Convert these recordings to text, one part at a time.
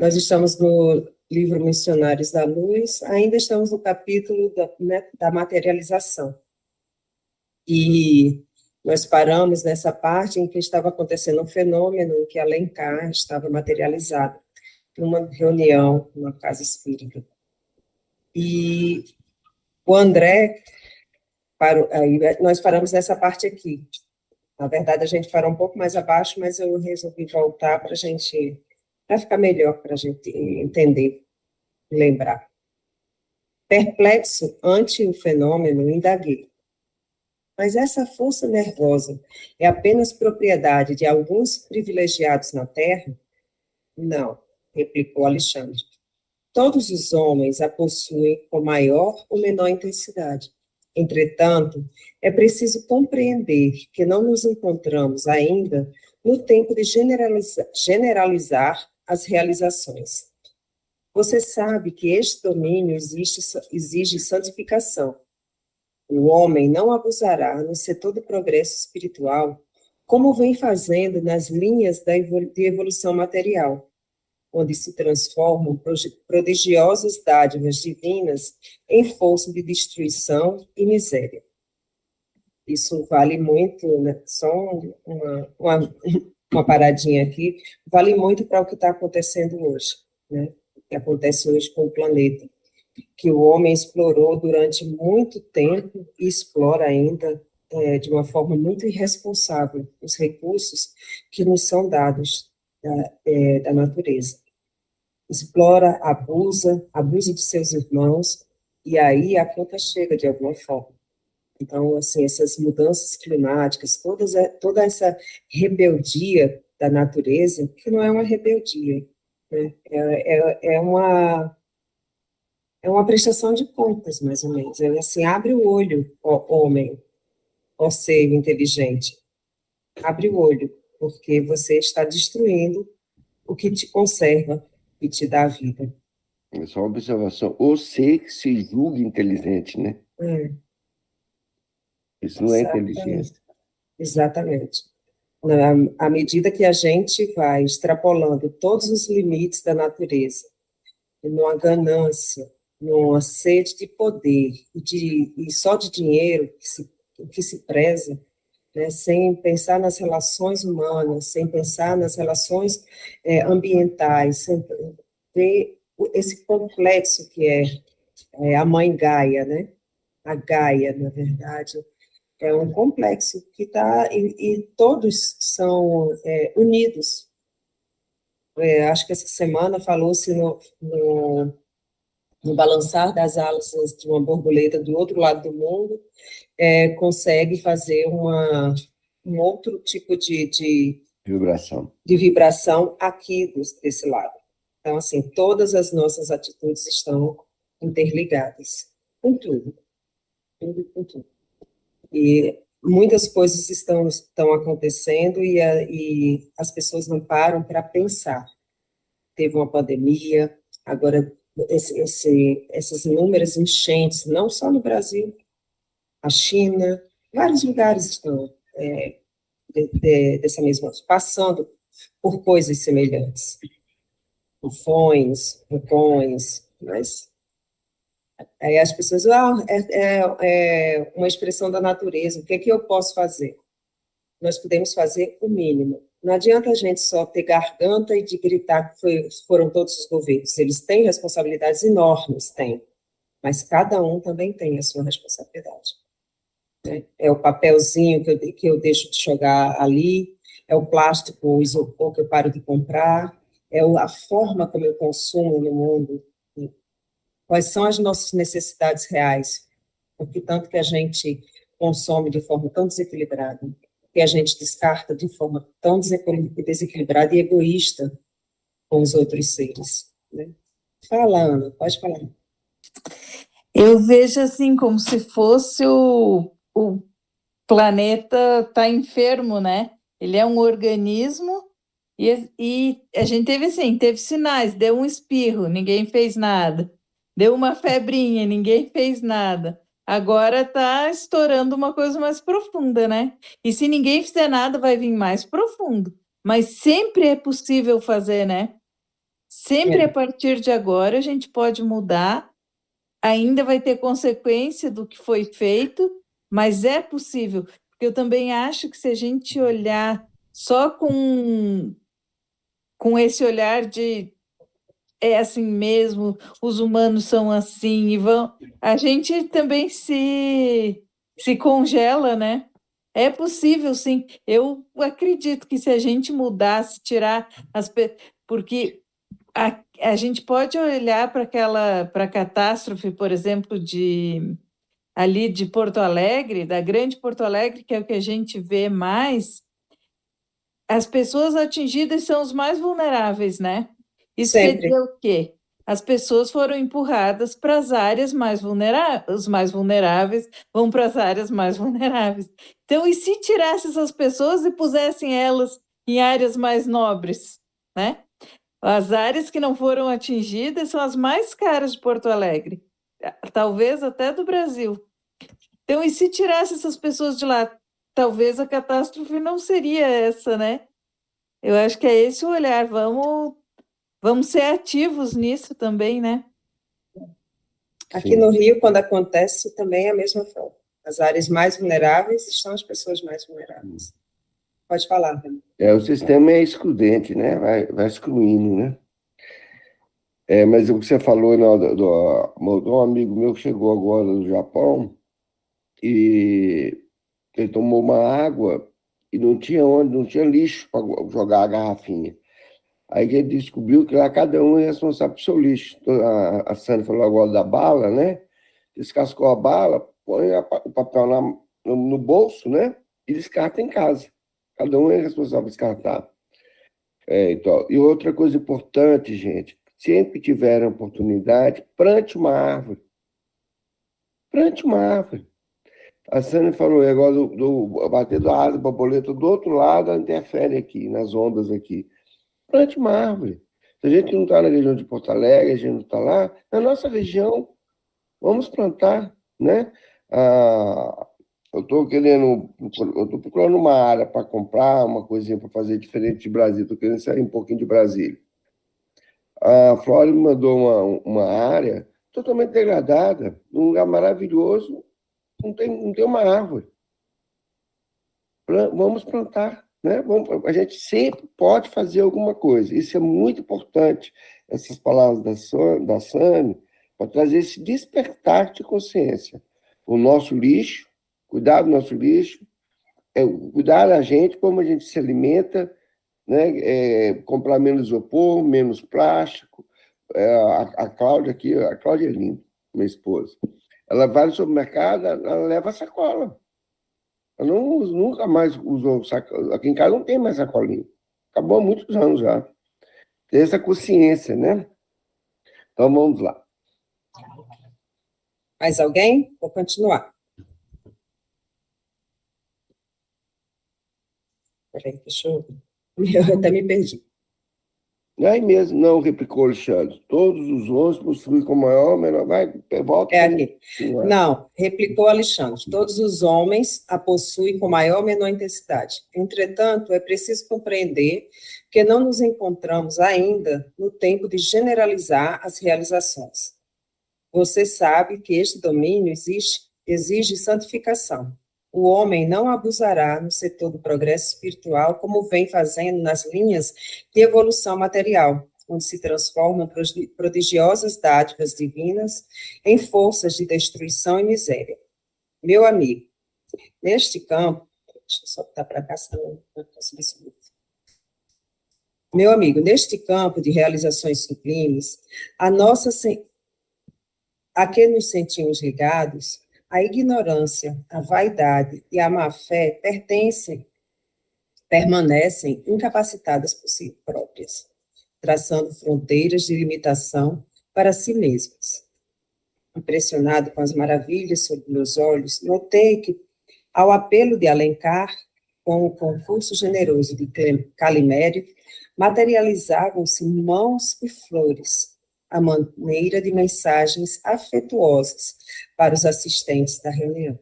Nós estamos no livro Missionários da Luz, ainda estamos no capítulo da materialização. E nós paramos nessa parte em que estava acontecendo um fenômeno em que Alencar estava materializado numa reunião, numa casa espírita. E o André, aí nós paramos nessa parte aqui. Na verdade, a gente parou um pouco mais abaixo, mas eu resolvi voltar para ficar melhor, para a gente entender, lembrar. Perplexo ante o fenômeno, indaguei. Mas essa força nervosa é apenas propriedade de alguns privilegiados na Terra? Não, replicou Alexandre. Todos os homens a possuem com maior ou menor intensidade. Entretanto, é preciso compreender que não nos encontramos ainda no tempo de generalizar as realizações. Você sabe que este domínio exige santificação. O homem não abusará no setor do progresso espiritual, como vem fazendo nas linhas de evolução material, onde se transformam prodigiosas dádivas divinas em força de destruição e miséria. Isso vale muito, né? Só uma paradinha aqui, vale muito para o que está acontecendo hoje, né? O que acontece hoje com o planeta, que o homem explorou durante muito tempo e explora ainda de uma forma muito irresponsável os recursos que nos são dados da natureza. Explora, abusa de seus irmãos, e aí a conta chega de alguma forma. Então, assim, essas mudanças climáticas, toda essa rebeldia da natureza, que não é uma rebeldia, né? É uma prestação de contas, mais ou menos. É assim, abre o olho, ó homem, ó ser inteligente. Abre o olho, porque você está destruindo o que te conserva e te dá a vida. É só uma observação. O ser que se julga inteligente, né? Isso não é inteligência. Exatamente. À medida que a gente vai extrapolando todos os limites da natureza, numa ganância, numa sede de poder e só de dinheiro que se preza, né, sem pensar nas relações humanas, sem pensar nas relações ambientais, sem ver esse complexo que é a mãe Gaia, né? A Gaia, na verdade, é um complexo que está, e todos são unidos. Acho que essa semana falou-se no balançar das alas de uma borboleta do outro lado do mundo, consegue fazer um outro tipo de vibração aqui desse lado. Então, assim, todas as nossas atitudes estão interligadas com tudo, com tudo. E muitas coisas estão acontecendo e as pessoas não param para pensar. Teve uma pandemia, agora essas inúmeras enchentes, não só no Brasil, a China, vários lugares estão dessa mesma, passando por coisas semelhantes. Vulcões, mas aí as pessoas, é uma expressão da natureza, o que é que eu posso fazer? Nós podemos fazer o mínimo. Não adianta a gente só ter garganta e de gritar que foram todos os governos. Eles têm responsabilidades enormes, têm, mas cada um também tem a sua responsabilidade. Né? É o papelzinho que eu deixo de jogar ali, é o plástico, o isopor que eu paro de comprar, é a forma como eu consumo no mundo. Quais são as nossas necessidades reais? Porque tanto que a gente consome de forma tão desequilibrada, que a gente descarta de forma tão desequilibrada e egoísta com os outros seres. Né? Fala, Ana, pode falar. Eu vejo assim como se fosse o planeta tá enfermo, né? Ele é um organismo e a gente teve sinais, deu um espirro, ninguém fez nada. Deu uma febrinha, ninguém fez nada. Agora está estourando uma coisa mais profunda, né? E se ninguém fizer nada, vai vir mais profundo. Mas sempre é possível fazer, né? Sempre a partir de agora a gente pode mudar, ainda vai ter consequência do que foi feito, mas é possível, porque eu também acho que se a gente olhar só com esse olhar de é assim mesmo, os humanos são assim, e vão, a gente também se congela, né? É possível, sim. Eu acredito que se a gente mudasse, tirar porque a gente pode olhar para a catástrofe, por exemplo, ali de Porto Alegre, da Grande Porto Alegre, que é o que a gente vê mais, as pessoas atingidas são os mais vulneráveis, né? Isso quer Sempre. dizer o quê? As pessoas foram empurradas para as áreas mais vulneráveis, os mais vulneráveis vão para as áreas mais vulneráveis. Então, e se tirasse essas pessoas e pusessem elas em áreas mais nobres, né? As áreas que não foram atingidas são as mais caras de Porto Alegre, talvez até do Brasil. Então, e se tirasse essas pessoas de lá, talvez a catástrofe não seria essa, né? Eu acho que é esse o olhar. Vamos ser ativos nisso também, né? Aqui Sim. no Rio, quando acontece, também é a mesma forma. As áreas mais vulneráveis estão as pessoas mais vulneráveis. Pode falar, Remy. O sistema é excludente, né? Vai excluindo, né? Mas o que você falou, né, de um amigo meu que chegou agora do Japão e ele tomou uma água e não tinha lixo para jogar a garrafinha. Aí ele descobriu que lá cada um é responsável pelo seu lixo. Então, a Sandra falou agora da bala, né? Descascou a bala, põe o papel no bolso, né? E descarta em casa. Cada um é responsável por descartar. Então, e outra coisa importante, gente, sempre tiver a oportunidade, plante uma árvore. Plante uma árvore. A Sandra falou agora do bater da asa borboleta do outro lado, ela interfere aqui, nas ondas aqui. Plante uma árvore. Se a gente não está na região de Porto Alegre, a gente não está lá, na nossa região, vamos plantar, né? Eu estou procurando uma área para comprar, uma coisinha para fazer diferente de Brasília, estou querendo sair um pouquinho de Brasília. A Flora me mandou uma área totalmente degradada, num lugar maravilhoso, não tem uma árvore. Vamos plantar, né? A gente sempre pode fazer alguma coisa. Isso é muito importante. Essas palavras da Sami, para trazer esse despertar de consciência. O nosso lixo, cuidar do nosso lixo, cuidar da gente, como a gente se alimenta, né? Comprar menos isopor, menos plástico. A Cláudia aqui, a Cláudia é linda, minha esposa. Ela vai no supermercado, ela leva a sacola. Eu nunca mais usou sacola. Aqui em casa não tem mais sacolinha. Acabou há muitos anos já. Tem essa consciência, né? Então vamos lá. Mais alguém? Vou continuar. Peraí, deixa eu... Eu até me perdi. Aí mesmo, não, replicou Alexandre. Todos os 11 possuem com maior ou menor. Vai, volta. Aqui. Não, replicou Alexandre. Todos os homens a possuem com maior ou menor intensidade. Entretanto, é preciso compreender que não nos encontramos ainda no tempo de generalizar as realizações. Você sabe que este domínio exige santificação. O homem não abusará no setor do progresso espiritual como vem fazendo nas linhas de evolução material, onde se transformam prodigiosas dádivas divinas em forças de destruição e miséria. Meu amigo, neste campo, deixa eu só botar para cá, senão não consigo subir. Meu amigo, neste campo de realizações sublimes, a que nos sentimos ligados, a ignorância, a vaidade e a má-fé permanecem incapacitadas por si próprias, traçando fronteiras de limitação para si mesmas. Impressionado com as maravilhas sob meus olhos, notei que, ao apelo de Alencar, com o concurso generoso de Calimério, materializavam-se mãos e flores, à maneira de mensagens afetuosas para os assistentes da reunião.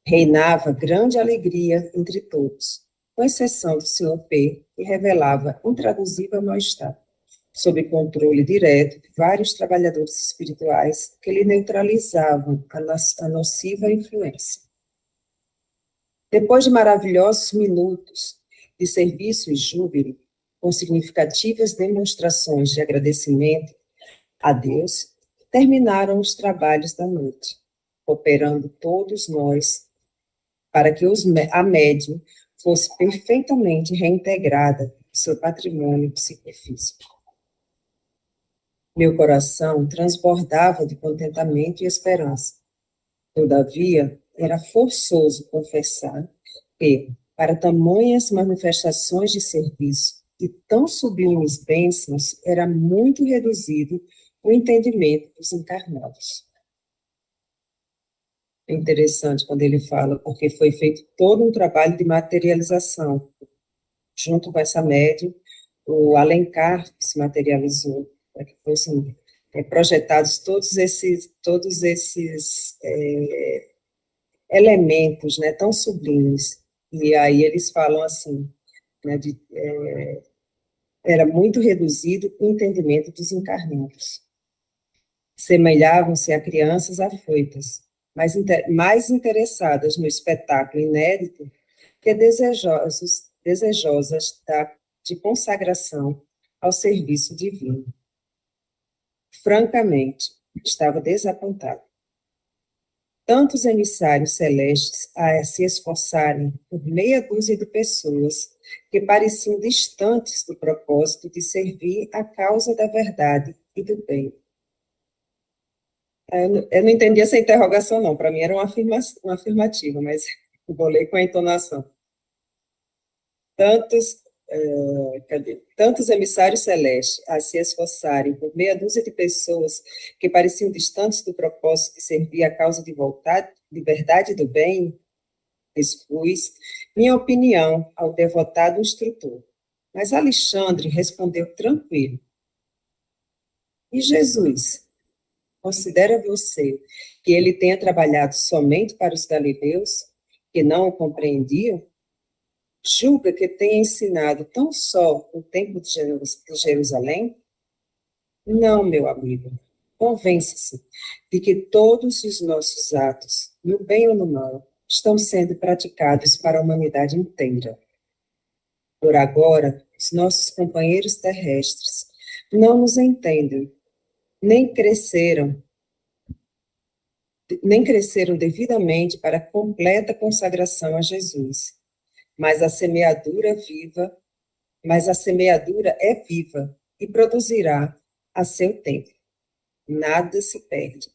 Reinava grande alegria entre todos, com exceção do Sr. P., que revelava intraduzível mal-estar. sob controle direto de vários trabalhadores espirituais que lhe neutralizavam a nociva influência. Depois de maravilhosos minutos de serviço e júbilo, com significativas demonstrações de agradecimento a Deus, terminaram os trabalhos da noite, cooperando todos nós para que a médium fosse perfeitamente reintegrada no seu patrimônio psicofísico. Meu coração transbordava de contentamento e esperança. Todavia, era forçoso confessar que, para tamanhas manifestações de serviço e tão sublimes bênçãos, era muito reduzido o entendimento dos encarnados. É interessante quando ele fala, porque foi feito todo um trabalho de materialização. Junto com essa médium, o Alencar se materializou, para que fossem projetados todos esses elementos, né, tão sublimes. E aí eles falam assim, né, era muito reduzido o entendimento dos encarnados. Semelhavam-se a crianças afoitas, mais interessadas no espetáculo inédito que desejosas de consagração ao serviço divino. Francamente, estava desapontado. Tantos emissários celestes a se esforçarem por meia dúzia de pessoas que pareciam distantes do propósito de servir a causa da verdade e do bem. Eu não entendi essa interrogação, não. Para mim era uma afirmativa, mas vou ler com a entonação. Tantos emissários celestes a se esforçarem por meia dúzia de pessoas que pareciam distantes do propósito de servir a causa de verdade e do bem, expus minha opinião ao devotado instrutor. Mas Alexandre respondeu tranquilo. E Jesus? Considera você que ele tenha trabalhado somente para os galileus, que não o compreendiam? Julga que tenha ensinado tão só o templo de Jerusalém? Não, meu amigo. Convence-se de que todos os nossos atos, no bem ou no mal, estão sendo praticados para a humanidade inteira. Por agora, os nossos companheiros terrestres não nos entendem, nem cresceram devidamente para a completa consagração a Jesus. Mas a semeadura é viva e produzirá a seu tempo. Nada se perde.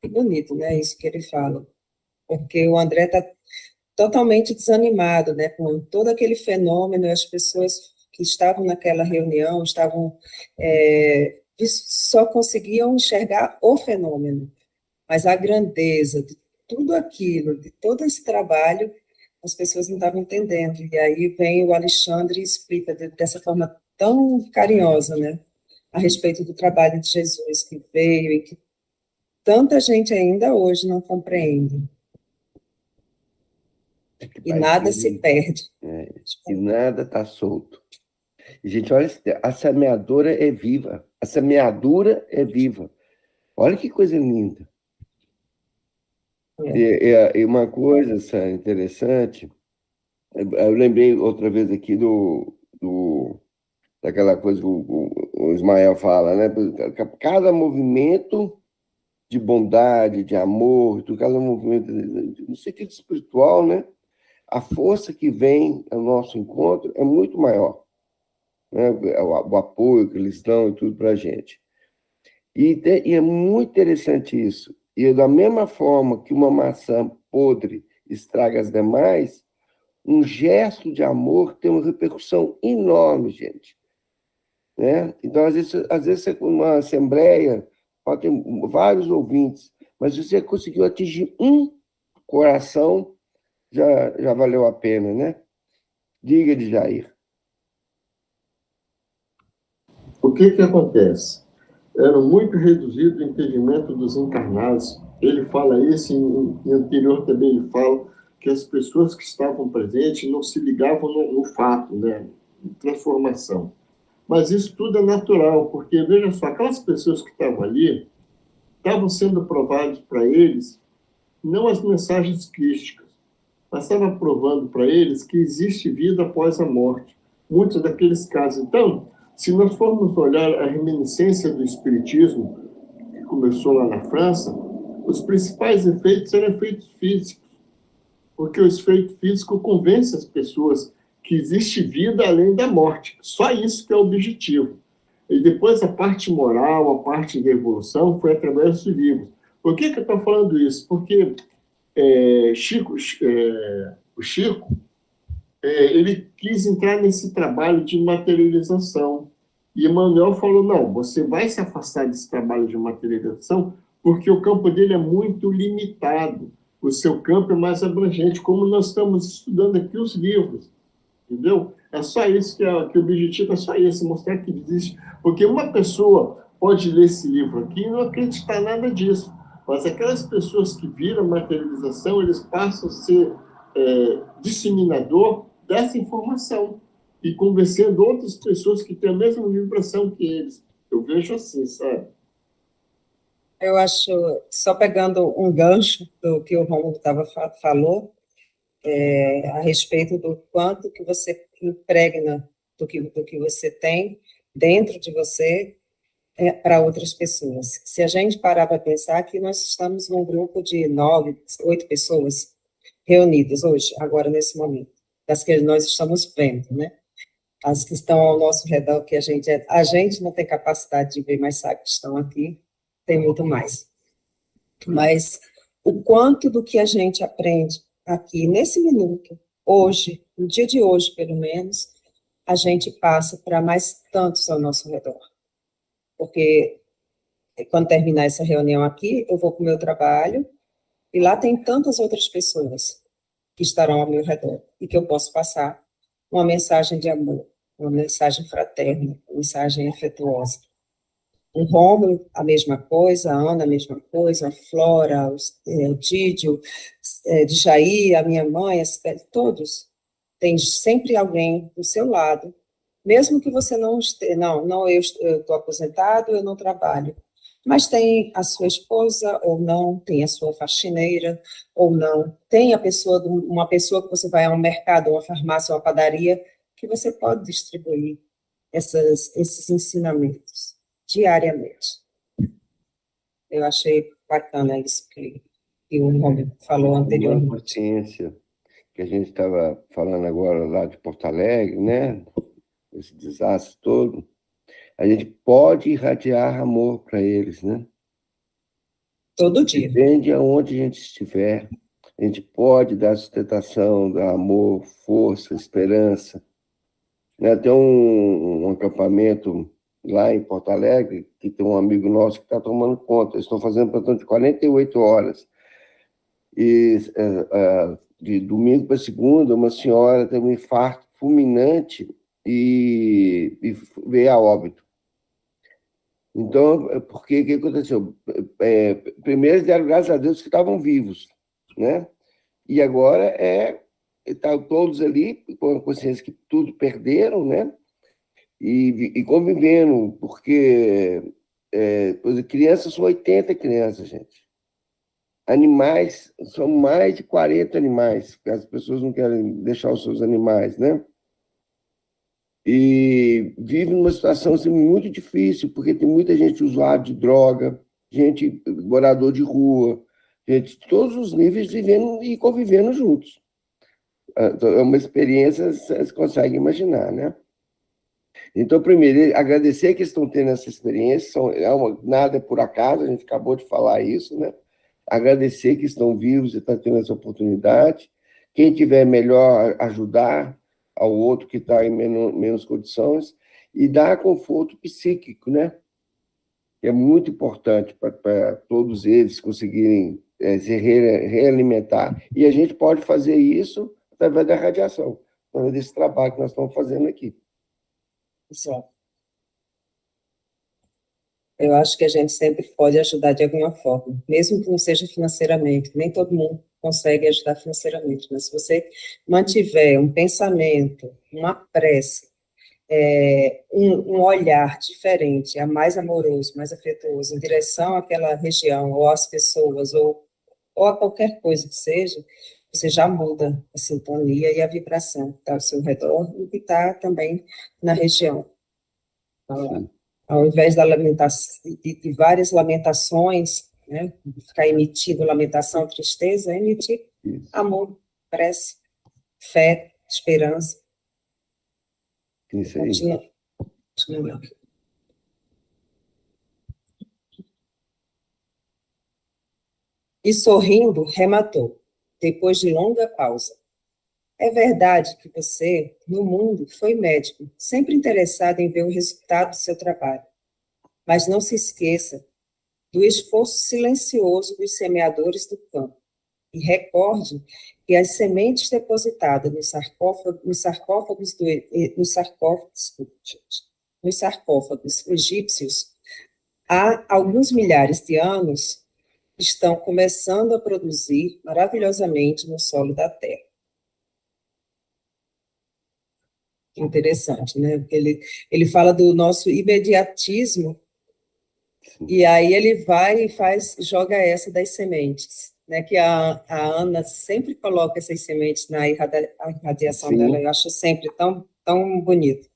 Que bonito, né, isso que ele fala. Porque o André está totalmente desanimado, né, com todo aquele fenômeno, as pessoas que estavam naquela reunião só conseguiam enxergar o fenômeno, mas a grandeza de tudo aquilo, de todo esse trabalho, as pessoas não estavam entendendo. E aí vem o Alexandre e explica dessa forma tão carinhosa, né, a respeito do trabalho de Jesus que veio e que tanta gente ainda hoje não compreende. E nada se perde. E nada está solto. E, gente, olha, a semeadura é viva. A semeadura é viva. Olha que coisa linda. E uma coisa interessante, eu lembrei outra vez aqui daquela coisa que o Ismael fala, né? Cada movimento de bondade, de amor, cada movimento no sentido espiritual, né? A força que vem ao nosso encontro é muito maior, né? O apoio que eles dão e tudo para a gente. E é muito interessante isso. E da mesma forma que uma maçã podre estraga as demais, um gesto de amor tem uma repercussão enorme, gente. Né? Então, às vezes uma assembleia pode ter vários ouvintes, mas se você conseguiu atingir um coração, já valeu a pena, né? Diga de Jair. O que acontece? Era muito reduzido o entendimento dos encarnados. Ele fala isso, em anterior também ele fala que as pessoas que estavam presentes não se ligavam no fato, né? Transformação. Mas isso tudo é natural, porque, veja só, aquelas pessoas que estavam ali, estavam sendo provadas para eles, não as mensagens crísticas, mas estava provando para eles que existe vida após a morte. Muitos daqueles casos. Então, se nós formos olhar a reminiscência do Espiritismo, que começou lá na França, os principais efeitos eram efeitos físicos, porque o efeito físico convence as pessoas que existe vida além da morte. Só isso que é o objetivo. E depois a parte moral, a parte da evolução, foi através dos livros. Por que eu estou falando isso? Porque o Chico, ele quis entrar nesse trabalho de materialização. E Emmanuel falou, não, você vai se afastar desse trabalho de materialização porque o campo dele é muito limitado. O seu campo é mais abrangente, como nós estamos estudando aqui os livros. Entendeu? É só isso que o objetivo é só esse, mostrar que existe. Porque uma pessoa pode ler esse livro aqui e não acreditar nada disso. Mas aquelas pessoas que viram a materialização, eles passam a ser disseminador dessa informação e convencendo outras pessoas que têm a mesma vibração que eles. Eu vejo assim, sabe? Eu acho, só pegando um gancho do que o Romulo falou, a respeito do quanto que você impregna do que você tem dentro de você para outras pessoas. Se a gente parar para pensar que nós estamos num grupo de 9, 8 pessoas reunidas hoje, agora nesse momento, das que nós estamos vendo, né? As que estão ao nosso redor, que a gente não tem capacidade de ver, mas sabe que estão aqui, tem muito mais. Mas o quanto do que a gente aprende aqui, nesse minuto, hoje, no dia de hoje, pelo menos, a gente passa para mais tantos ao nosso redor. Porque quando terminar essa reunião aqui, eu vou para o meu trabalho, e lá tem tantas outras pessoas que estarão ao meu redor, e que eu posso passar uma mensagem de amor, uma mensagem fraterna, uma mensagem afetuosa. O Rômulo, a mesma coisa, a Ana, a mesma coisa, a Flora, o Dídio, Djaí, a minha mãe, todos. Tem sempre alguém do seu lado, mesmo que você não esteja, eu estou aposentado, eu não trabalho, mas tem a sua esposa, ou não, tem a sua faxineira, ou não, tem uma pessoa que você vai a um mercado, uma farmácia, uma padaria, que você pode distribuir esses ensinamentos diariamente. Eu achei bacana isso que o Romulo falou anteriormente. Uma consciência que a gente estava falando agora lá de Porto Alegre, né? Esse desastre todo, a gente pode irradiar amor para eles, né? Todo dia. Depende de onde a gente estiver, a gente pode dar sustentação, dar amor, força, esperança. Né? Tem um acampamento lá em Porto Alegre, que tem um amigo nosso que está tomando conta. Eles estão fazendo plantão de 48 horas. E de domingo para segunda, uma senhora teve um infarto fulminante e veio a óbito. Então, porque o que aconteceu? Primeiro, eles deram graças a Deus que estavam vivos, né? E agora estão todos ali com a consciência que tudo perderam, né? E convivendo, porque crianças são 80 crianças, gente. Animais, são mais de 40 animais, porque as pessoas não querem deixar os seus animais, né? E vive numa situação assim, muito difícil, porque tem muita gente usuária de droga, gente morador de rua, gente de todos os níveis vivendo e convivendo juntos. É uma experiência, vocês conseguem imaginar, né? Então, primeiro, agradecer que estão tendo essa experiência, nada é por acaso, a gente acabou de falar isso, né? Agradecer que estão vivos e estão tendo essa oportunidade. Quem tiver melhor, ajudar ao outro que está em menos condições e dar conforto psíquico, né? É muito importante para todos eles conseguirem se realimentar. E a gente pode fazer isso através da radiação, através desse trabalho que nós estamos fazendo aqui. Exato. Eu acho que a gente sempre pode ajudar de alguma forma, mesmo que não seja financeiramente. Nem todo mundo consegue ajudar financeiramente, mas se você mantiver um pensamento, uma prece, um olhar diferente, mais amoroso, mais afetuoso, em direção àquela região, ou às pessoas, ou a qualquer coisa que seja, você já muda a sintonia e a vibração que está ao seu redor e que está também na região. Sim. Ao invés da lamentação, de várias lamentações, né, ficar emitindo lamentação, tristeza, emitir Isso. amor, prece, fé, esperança. Isso aí. Continua. E sorrindo, rematou, depois de longa pausa. É verdade que você, no mundo, foi médico, sempre interessado em ver o resultado do seu trabalho. Mas não se esqueça do esforço silencioso dos semeadores do campo. E recorde que as sementes depositadas nos sarcófagos egípcios há alguns milhares de anos estão começando a produzir maravilhosamente no solo da terra. Interessante, né? Ele fala do nosso imediatismo, e aí ele vai e joga essa das sementes, né? Que a Ana sempre coloca essas sementes na irradiação Sim. dela, eu acho sempre tão, tão bonito.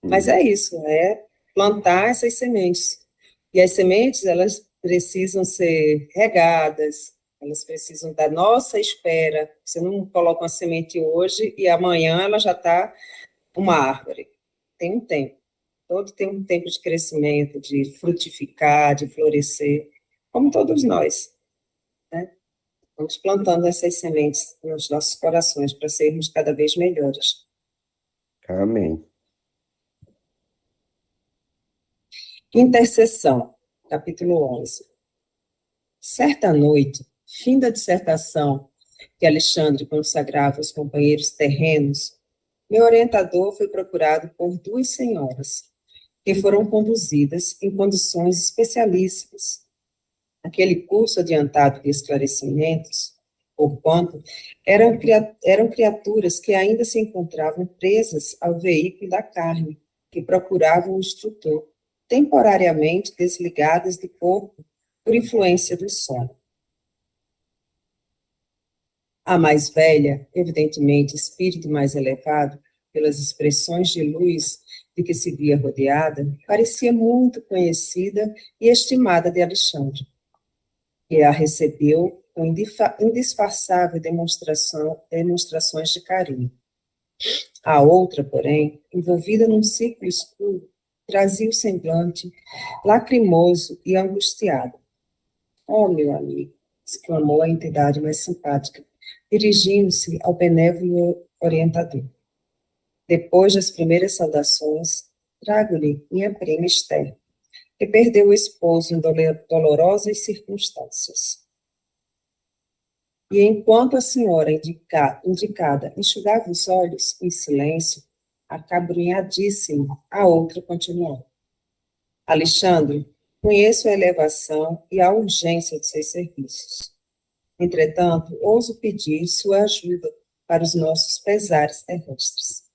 Mas é isso, é plantar essas sementes. E as sementes, elas precisam ser regadas, elas precisam da nossa espera. Você não coloca uma semente hoje e amanhã ela já está uma árvore. Tem um tempo. Todo tem um tempo de crescimento, de frutificar, de florescer, como todos nós, né? Vamos plantando essas sementes nos nossos corações para sermos cada vez melhores. Amém. Intercessão, capítulo 11. Certa noite, fim da dissertação que Alexandre consagrava aos companheiros terrenos, meu orientador foi procurado por duas senhoras, que foram conduzidas em condições especialíssimas. Aquele curso adiantado de esclarecimentos, porquanto eram criaturas que ainda se encontravam presas ao veículo da carne, que procuravam um instrutor, temporariamente desligadas do corpo por influência do sono. A mais velha, evidentemente espírito mais elevado, pelas expressões de luz de que se via rodeada, parecia muito conhecida e estimada de Alexandre, que a recebeu com indisfarçável demonstrações de carinho. A outra, porém, envolvida num círculo escuro, trazia o semblante lacrimoso e angustiado. Oh, meu amigo, exclamou a entidade mais simpática, dirigindo-se ao benévolo orientador. Depois das primeiras saudações, trago-lhe minha prima Esther, que perdeu o esposo em dolorosas circunstâncias. E enquanto a senhora indicada enxugava os olhos em silêncio, acabrunhadíssima, a outra continuou. Alexandre, conheço a elevação e a urgência de seus serviços. Entretanto, ouso pedir sua ajuda para os nossos pesares terrestres.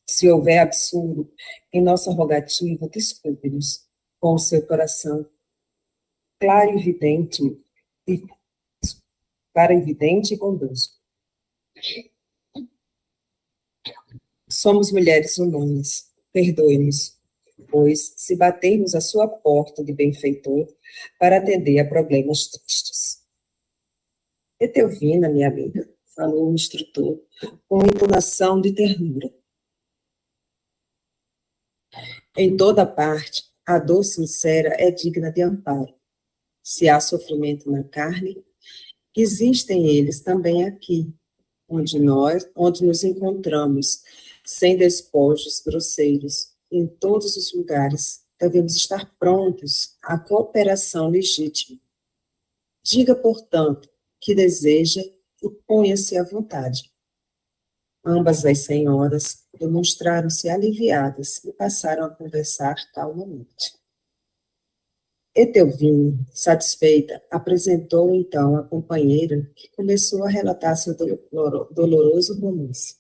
Se houver absurdo em nossa rogativa, desculpe-nos com o seu coração clarividente e bondoso. Somos mulheres humanas, perdoe-nos, pois se batermos à sua porta de benfeitor para atender a problemas tristes. Etelvina, minha amiga, falou o instrutor, com uma entonação de ternura. Em toda parte, a dor sincera é digna de amparo. Se há sofrimento na carne, existem eles também aqui, onde nos encontramos, sem despojos grosseiros, em todos os lugares, devemos estar prontos à cooperação legítima. Diga, portanto, que deseja e ponha-se à vontade. Ambas as senhoras demonstraram-se aliviadas e passaram a conversar calmamente. Etelvina, satisfeita, apresentou então a companheira, que começou a relatar seu doloroso romance.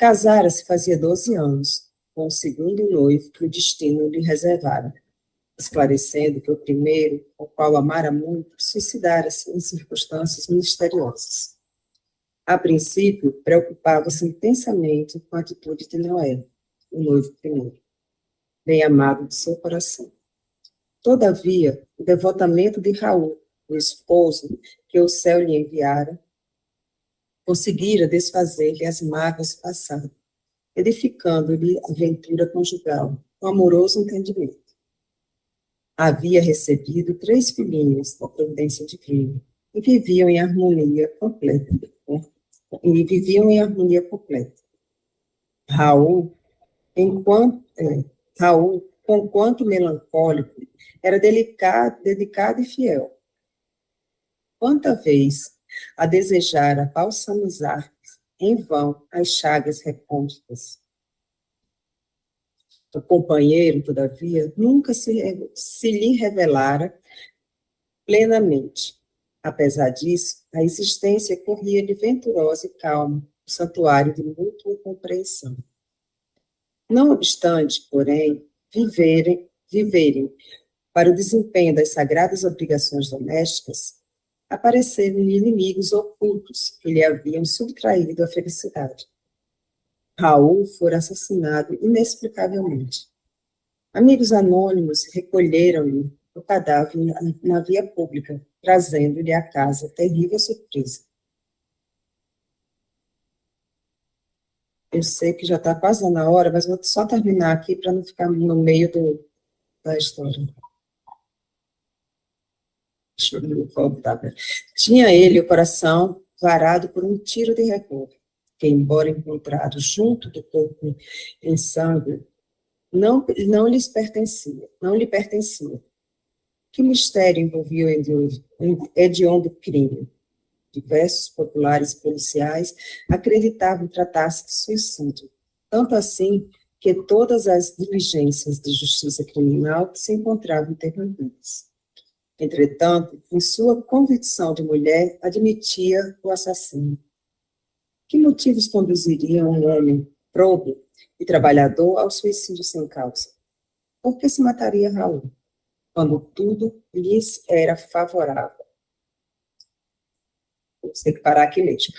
Casara-se fazia 12 anos, com o segundo noivo que o destino lhe reservara, esclarecendo que o primeiro, o qual amara muito, suicidara-se em circunstâncias misteriosas. A princípio, preocupava-se intensamente com a atitude de Noé, o noivo primeiro, bem amado de seu coração. Todavia, o devotamento de Raul, o esposo que o céu lhe enviara, conseguira desfazer-lhe as mágoas passadas, edificando-lhe a ventura conjugal, com amoroso entendimento. Havia recebido 3 filhinhos da providência divina, e viviam em harmonia completa. Raul, conquanto melancólico, era dedicado e fiel. Quanta vez a desejara balsamizar em vão as chagas recônditas. O companheiro, todavia, nunca se lhe revelara plenamente. Apesar disso, a existência corria-lhe venturosa e calma, no santuário de mútua compreensão. Não obstante, porém, viverem para o desempenho das sagradas obrigações domésticas, apareceram-lhe inimigos ocultos que lhe haviam subtraído a felicidade. Raul fora assassinado inexplicavelmente. Amigos anônimos recolheram-lhe o cadáver na via pública, trazendo-lhe à casa terrível surpresa. Eu sei que já está quase na hora, mas vou só terminar aqui para não ficar no meio da história. Deixa eu voltar. Tinha ele o coração varado por um tiro de revólver, que, embora encontrado junto do corpo em sangue, não lhe pertencia. Que mistério envolvia o hediondo crime? Diversos populares e policiais acreditavam tratar-se de suicídio, tanto assim que todas as diligências de justiça criminal se encontravam interrompidas. Entretanto, em sua convicção de mulher, admitia o assassino. Que motivos conduziriam um homem probo e trabalhador ao suicídio sem causa? Por que se mataria Raul, quando tudo lhes era favorável? Vou ter que parar aqui mesmo.